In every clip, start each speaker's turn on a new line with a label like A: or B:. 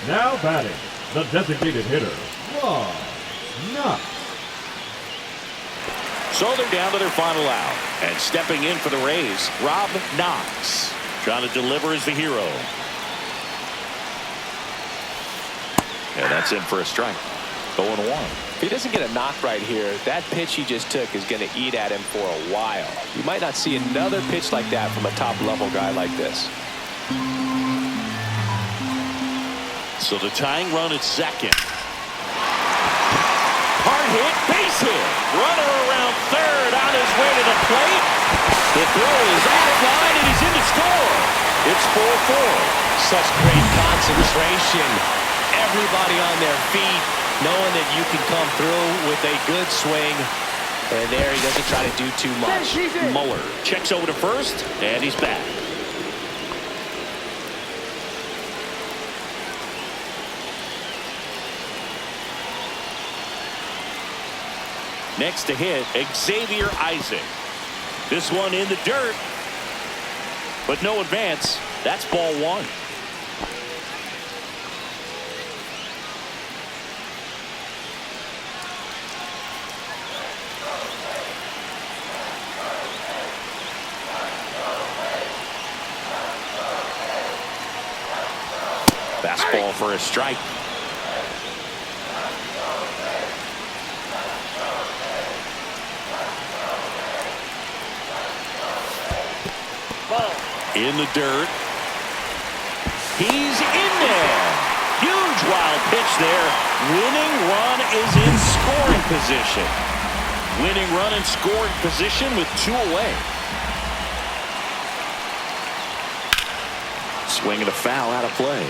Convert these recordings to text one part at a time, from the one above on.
A: Now batting, the designated hitter, Rob Knox.
B: So they're down to their final out. And stepping in for the Rays, Rob Knox. Trying to deliver as the hero. And that's in for a strike. 0-1.
C: If he doesn't get a knock right here, that pitch he just took is going to eat at him for a while. You might not see another pitch like that from a top-level guy like this.
B: So the tying run at second. Hard hit, base hit. Runner around third on his way to the plate. The throw is offline and he's in to score. It's 4-4.
C: Such great concentration. Everybody on their feet, knowing that you can come through with a good swing. And there he doesn't try to do too much.
B: Muller checks over to first, and he's back. Next to hit, Xavier Isaac. This one in the dirt, but no advance. That's ball one. Fastball for a strike. In the dirt. He's in there. Huge wild pitch there. Winning run is in scoring position. Winning run in scoring position with 2 away. Swing and a foul out of play.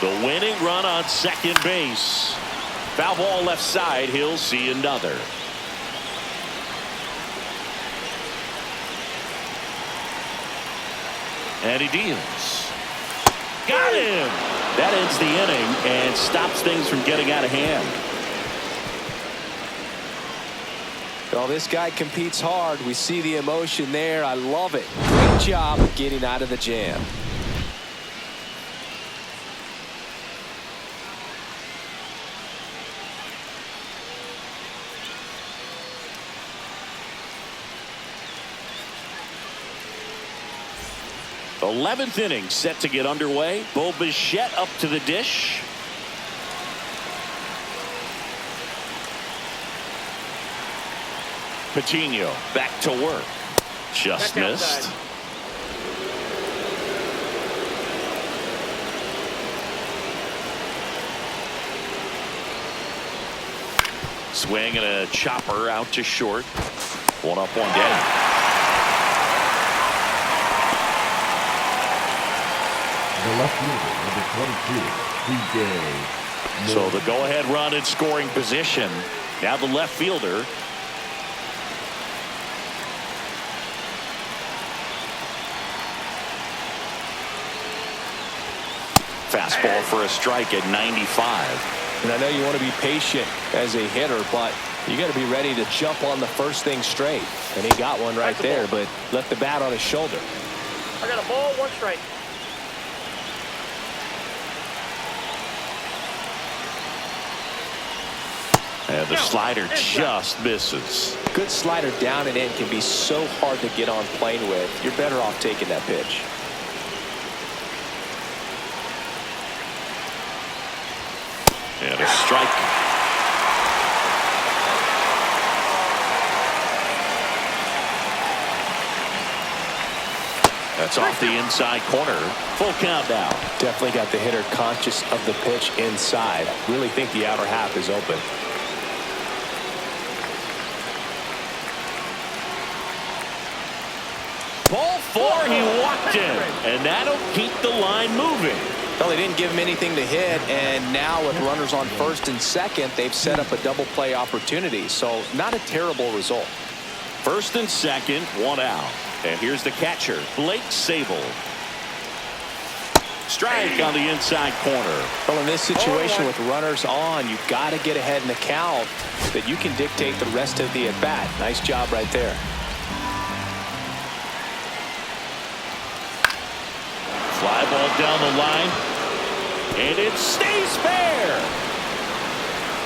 B: The winning run on second base. Foul ball left side. He'll see another. And he deals. Got him. That ends the inning and stops things from getting out of hand.
C: Well, this guy competes hard. We see the emotion there. I love it. Great job getting out of the jam.
B: The 11th inning set to get underway. Bo Bichette up to the dish. Patino back to work. Just missed. Swing and a chopper out to short. 1 up, 1 down.
A: The left fielder, number 22, DJ.
B: So the go-ahead run in scoring position. Now the left fielder. Fastball for a strike at 95.
C: And I know you want to be patient as a hitter, but you got to be ready to jump on the first thing straight. And he got one right there, but left the bat on his shoulder.
D: I got a ball, 1 strike.
B: And the slider just misses.
C: Good slider down and in can be so hard to get on plane with. You're better off taking that pitch.
B: And a strike. That's off the inside corner. Full count now.
C: Definitely got the hitter conscious of the pitch inside. Really think the outer half is open.
B: Ball 4, he walked in, and that'll keep the line moving.
C: Well, they didn't give him anything to hit, and now with runners on first and second, they've set up a double play opportunity, so not a terrible result.
B: First and second, 1 out. And here's the catcher, Blake Sable. Strike on the inside corner.
C: Well, in this situation with runners on, you've got to get ahead in the count that you can dictate the rest of the at-bat. Nice job right there.
B: Fly ball down the line, and it stays fair.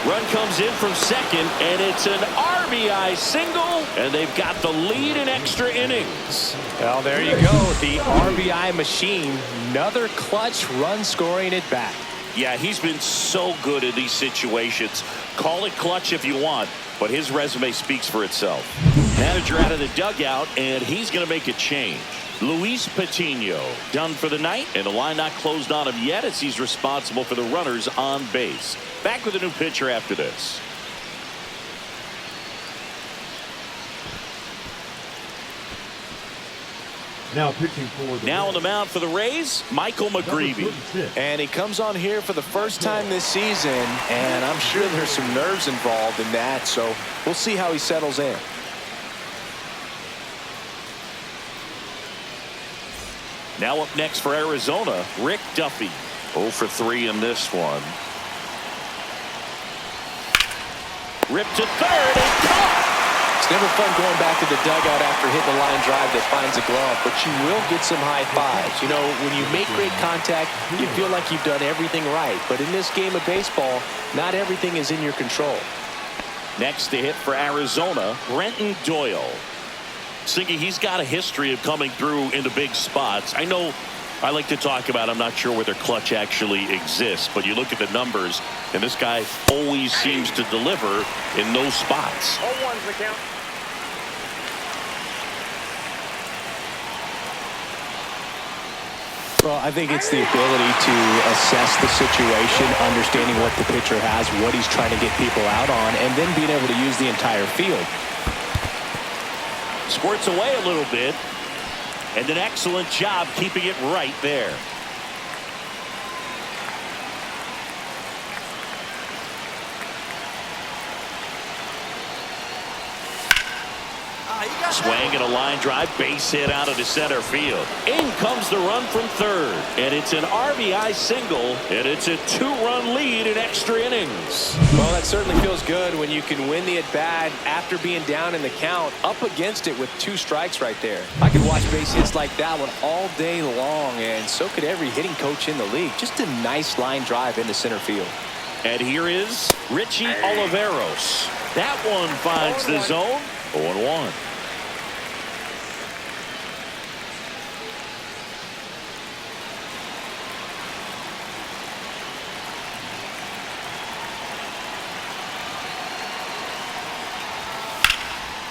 B: Run comes in from second, and it's an RBI single, and they've got the lead in extra innings.
C: Well, there you go. The RBI machine. Another clutch run scoring at bat.
B: Yeah, he's been so good in these situations. Call it clutch if you want, but his resume speaks for itself. Manager out of the dugout, and he's going to make a change. Luis Patino done for the night, and the line not closed on him yet as he's responsible for the runners on base. Back with a new pitcher after this.
A: Now pitching for the
B: Now on the mound for the Rays, Michael McGreevy.
C: And he comes on here for the first time this season, and I'm sure there's some nerves involved in that, so we'll see how he settles in.
B: Now up next for Arizona, Rick Duffy. 0 for 3 in this one. Ripped to third and caught.
C: It's never fun going back to the dugout after hitting a line drive that finds a glove, but you will get some high fives. You know, when you make great contact, you feel like you've done everything right. But in this game of baseball, not everything is in your control.
B: Next to hit for Arizona, Brenton Doyle. Singy, he's got a history of coming through into big spots. I know I like to talk about, I'm not sure whether clutch actually exists, but you look at the numbers, and this guy always seems to deliver in those spots.
D: 0-1's the count.
C: Well, I think it's the ability to assess the situation, understanding what the pitcher has, what he's trying to get people out on, and then being able to use the entire field.
B: Squirts away a little bit, and an excellent job keeping it right there. Swing and a line drive, base hit out of the center field. In comes the run from third, and it's an RBI single, and it's a 2-run lead in extra innings.
C: Well, that certainly feels good when you can win the at-bat after being down in the count, up against it with 2 strikes right there. I could watch base hits like that one all day long, and so could every hitting coach in the league. Just a nice line drive into center field.
B: And here is Richie Oliveros. That one finds the zone. 0-1.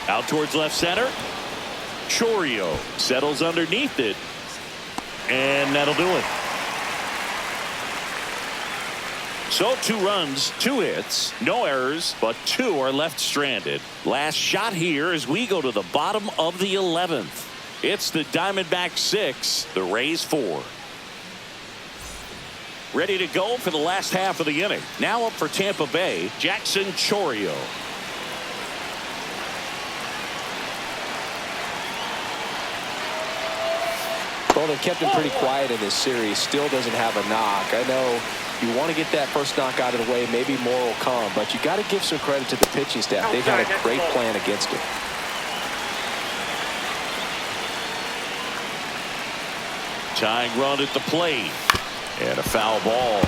B: Out towards left center. Chorio settles underneath it. And that'll do it. So 2 runs, 2 hits, no errors, but 2 are left stranded. Last shot here as we go to the bottom of the 11th. It's the Diamondbacks 6, the Rays 4. Ready to go for the last half of the inning. Now up for Tampa Bay, Jackson Chorio.
C: Well, they've kept him pretty quiet in this series. Still doesn't have a knock. I know you want to get that first knock out of the way. Maybe more will come, but you got to give some credit to the pitching staff. They've had a great plan against him.
B: Tying run at the plate, and a foul ball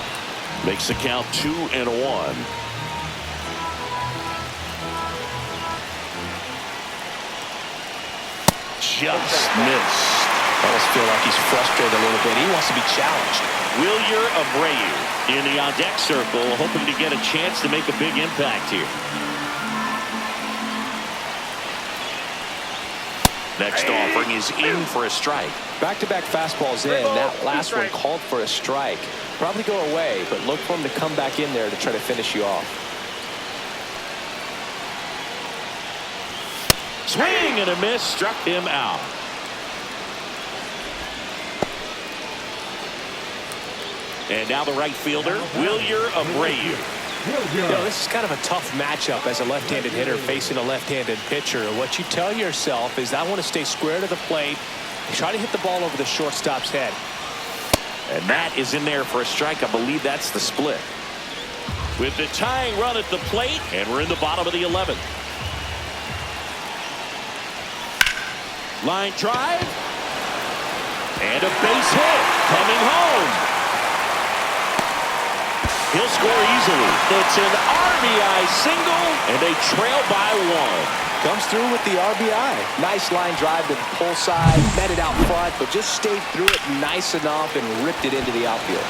B: makes the count 2-1. Just missed.
C: I almost feel like he's frustrated a little bit. He wants to be challenged.
B: Wilyer Abreu in the on-deck circle, hoping to get a chance to make a big impact here. Next offering is in for a strike.
C: Back-to-back fastballs in. That last one called for a strike. Probably go away, but look for him to come back in there to try to finish you off.
B: Swing and a miss, struck him out. And now the right fielder, Wilyer Abreu.
C: You know, this is kind of a tough matchup as a left-handed hitter facing a left-handed pitcher. What you tell yourself is, I want to stay square to the plate, try to hit the ball over the shortstop's head.
B: And that is in there for a strike. I believe that's the split. With the tying run at the plate, and we're in the bottom of the 11th. Line drive. And a base hit. Coming home. He'll score easily. It's an RBI single, and they trail by 1.
C: Comes through with the RBI. Nice line drive to the pull side. Met it out front, but just stayed through it nice enough and ripped it into the outfield.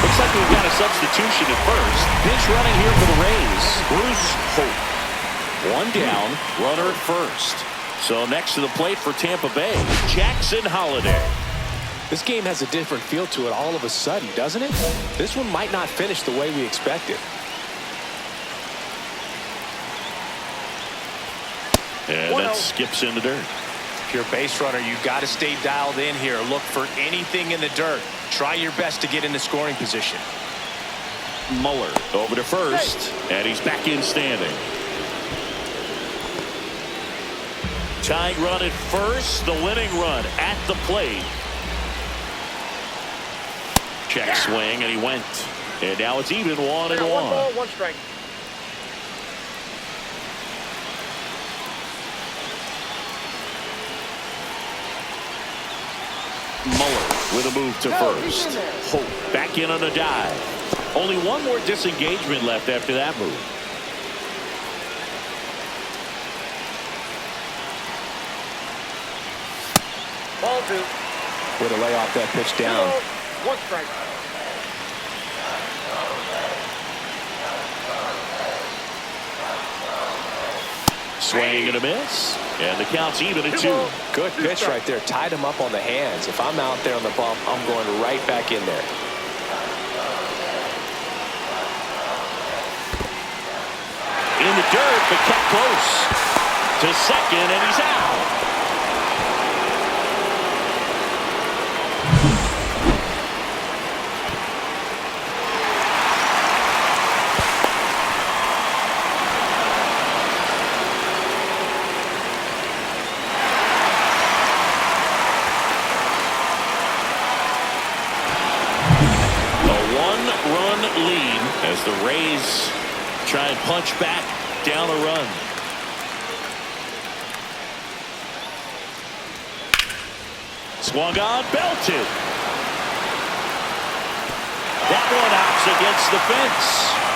B: Looks like we've got a substitution at first. Pinch running here for the Rays. Bruce Hope. One down, runner at first. So next to the plate for Tampa Bay, Jackson Holliday.
C: This game has a different feel to it all of a sudden, doesn't it? This one might not finish the way we expected.
B: And that skips in the dirt.
C: If you're a base runner, you got to stay dialed in here. Look for anything in the dirt. Try your best to get into scoring position.
B: Muller over to first, and he's back in standing. Tying run at first, the winning run at the plate. Check swing, and he went. And now it's even 1-1.
D: 1 ball, 1 strike.
B: Muller with a move to first. Hope back in on a dive. Only one more disengagement left after that move.
D: Ball 2.
C: Way to lay off that pitch down.
D: 1 strike.
B: Swing and a miss. And the count's even at 2.
C: Good pitch right there. Tied him up on the hands. If I'm out there on the bump, I'm going right back in there.
B: In the dirt, but kept close to second, and he's out. Lead as the Rays try and punch back down a run. Swung on, belted. That one hops against the fence,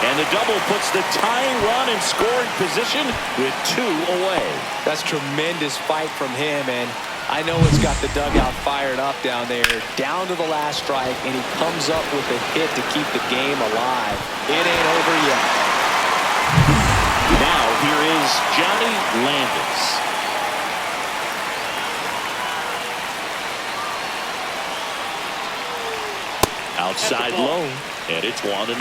B: and the double puts the tying run in scoring position with 2 away.
C: That's tremendous fight from him, and I know it's got the dugout fired up down there, down to the last strike, and he comes up with a hit to keep the game alive. It ain't over yet.
B: Now here is Johnny Landis. Outside low, and it's 1-0.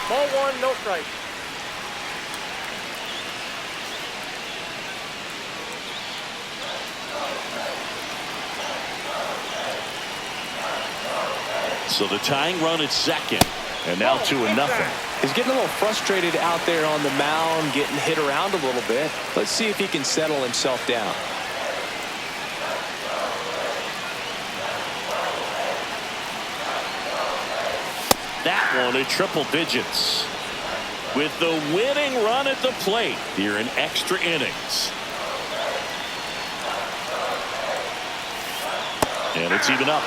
D: Ball 1, no strike.
B: So the tying run at second, and now 2-0.
C: He's getting a little frustrated out there on the mound, getting hit around a little bit. Let's see if he can settle himself down.
B: That one in triple digits. With the winning run at the plate here in extra innings. And it's even up.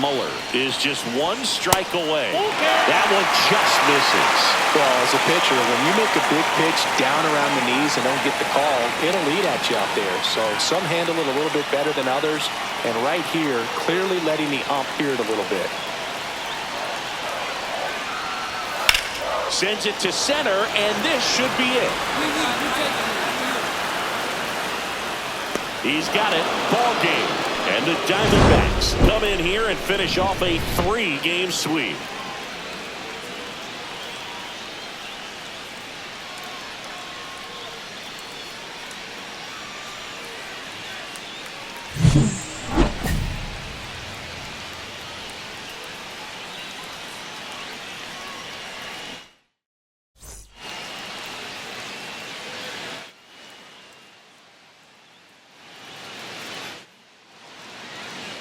B: Muller is just 1 strike away. That one just misses.
C: Well, as a pitcher, when you make a big pitch down around the knees and don't get the call, it'll eat at you out there. So some handle it a little bit better than others. And right here, clearly letting the ump hear it a little bit.
B: Sends it to center, and this should be it. He's got it. Ball game. And the Diamondbacks come in here and finish off a 3-game sweep.